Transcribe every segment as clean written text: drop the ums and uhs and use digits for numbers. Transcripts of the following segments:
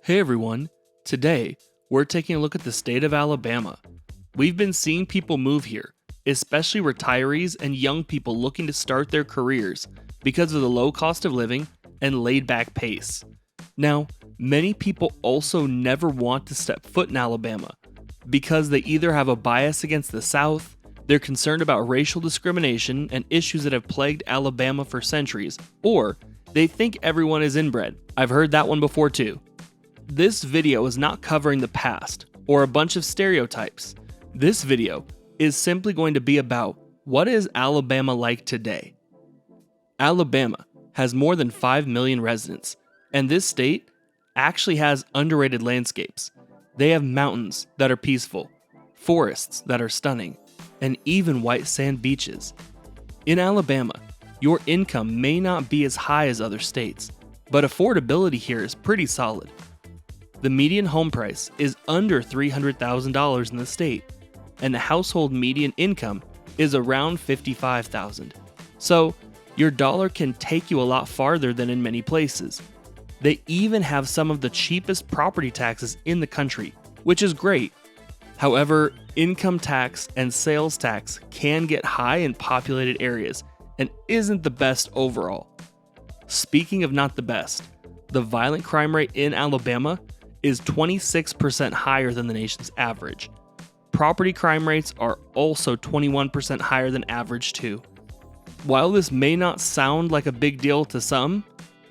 Hey everyone, today we're taking a look at the state of Alabama. We've been seeing people move here, especially retirees and young people looking to start their careers because of the low cost of living and laid back pace. Now, many people also never want to step foot in Alabama because they either have a bias against the South, they're concerned about racial discrimination and issues that have plagued Alabama for centuries, or they think everyone is inbred. I've heard that one before too. This video is not covering the past or a bunch of stereotypes. This video is simply going to be about what is Alabama like today. Alabama has more than 5 million residents, and this state actually has underrated landscapes. They have mountains that are peaceful, forests that are stunning, and even white sand beaches. In Alabama, your income may not be as high as other states, but affordability here is pretty solid. The median home price is under $300,000 in the state, and the household median income is around $55,000. So, your dollar can take you a lot farther than in many places. They even have some of the cheapest property taxes in the country, which is great. However, income tax and sales tax can get high in populated areas and isn't the best overall. Speaking of not the best, the violent crime rate in Alabama is 26% higher than the nation's average. Property crime rates are also 21% higher than average too. While this may not sound like a big deal to some,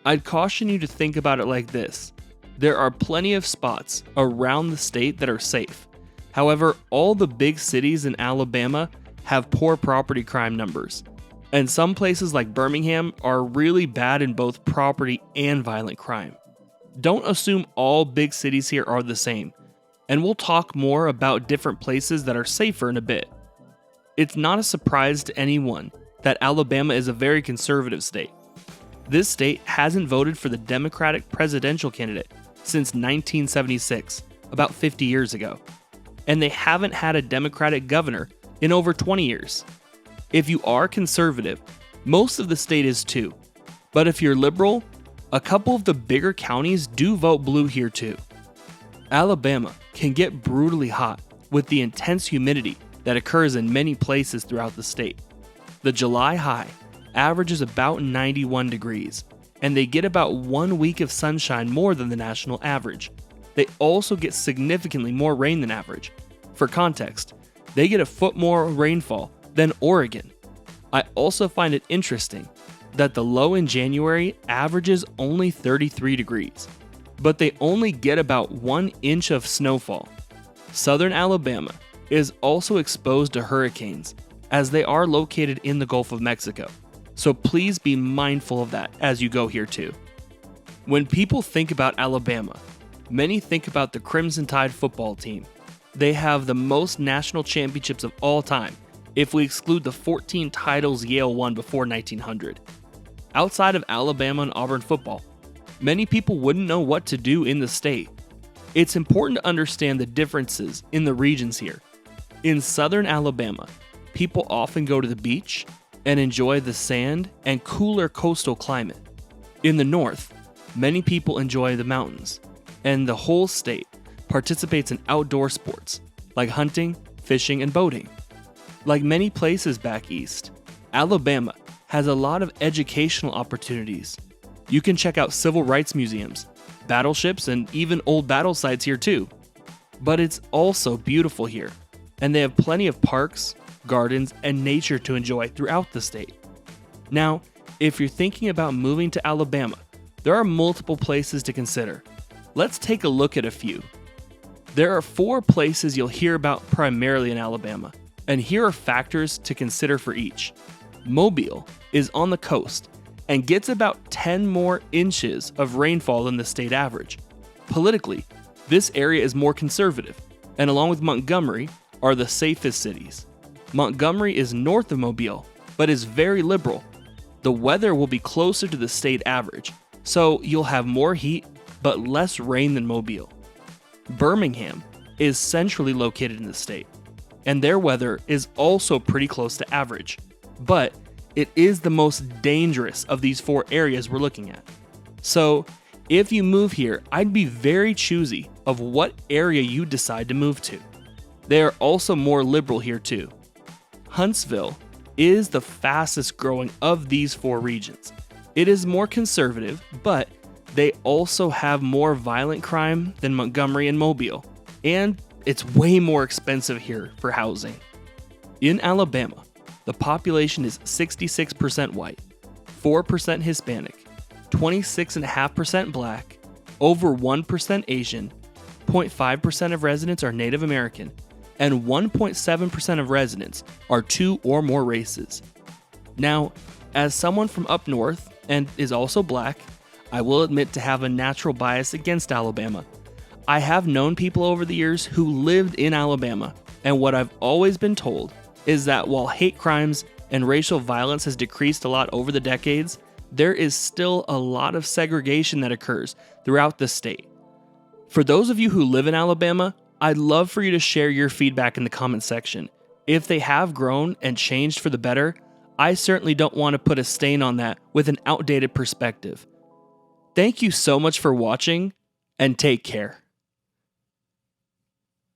I'd caution you to think about it like this. There are plenty of spots around the state that are safe. However, all the big cities in Alabama have poor property crime numbers, and some places like Birmingham are really bad in both property and violent crime. Don't assume all big cities here are the same, and we'll talk more about different places that are safer in a bit. It's not a surprise to anyone that Alabama is a very conservative state. This state hasn't voted for the Democratic presidential candidate since 1976, about 50 years ago, and they haven't had a Democratic governor in over 20 years. If you are conservative, most of the state is too, but if you're liberal, a couple of the bigger counties do vote blue here too. Alabama can get brutally hot with the intense humidity that occurs in many places throughout the state. The July high averages about 91 degrees, and they get about 1 week of sunshine more than the national average. They also get significantly more rain than average. For context, they get a foot more rainfall than Oregon. I also find it interesting that the low in January averages only 33 degrees, but they only get about 1 inch of snowfall. Southern Alabama is also exposed to hurricanes, as they are located in the Gulf of Mexico, so please be mindful of that as you go here too. When people think about Alabama, many think about the Crimson Tide football team. They have the most national championships of all time, if we exclude the 14 titles Yale won before 1900. Outside of Alabama and Auburn football, many people wouldn't know what to do in the state. It's important to understand the differences in the regions here. In southern Alabama, people often go to the beach and enjoy the sand and cooler coastal climate. In the north, many people enjoy the mountains, and the whole state participates in outdoor sports like hunting, fishing, and boating. Like many places back east, Alabama has a lot of educational opportunities. You can check out civil rights museums, battleships, and even old battle sites here too. But it's also beautiful here, and they have plenty of parks, gardens, and nature to enjoy throughout the state. Now, if you're thinking about moving to Alabama, there are multiple places to consider. Let's take a look at a few. There are 4 places you'll hear about primarily in Alabama, and here are factors to consider for each. Mobile is on the coast and gets about 10 more inches of rainfall than the state average. Politically, this area is more conservative, and along with Montgomery, are the safest cities. Montgomery is north of Mobile, but is very liberal. The weather will be closer to the state average, so you'll have more heat but less rain than Mobile. Birmingham is centrally located in the state, and their weather is also pretty close to average, but it is the most dangerous of these 4 areas we're looking at. So If you move here, I'd be very choosy of what area you decide to move to. They are also more liberal here too. Huntsville is the fastest growing of these 4 regions. It is more conservative, but they also have more violent crime than Montgomery and Mobile, and it's way more expensive here for housing. In Alabama, the population is 66% white, 4% Hispanic, 26.5% black, over 1% Asian, 0.5% of residents are Native American, and 1.7% of residents are 2 or more races. Now, as someone from up north and is also black, I will admit to have a natural bias against Alabama. I have known people over the years who lived in Alabama, and what I've always been told is that while hate crimes and racial violence has decreased a lot over the decades, there is still a lot of segregation that occurs throughout the state. For those of you who live in Alabama, I'd love for you to share your feedback in the comment section. If they have grown and changed for the better, I certainly don't want to put a stain on that with an outdated perspective. Thank you so much for watching, and take care.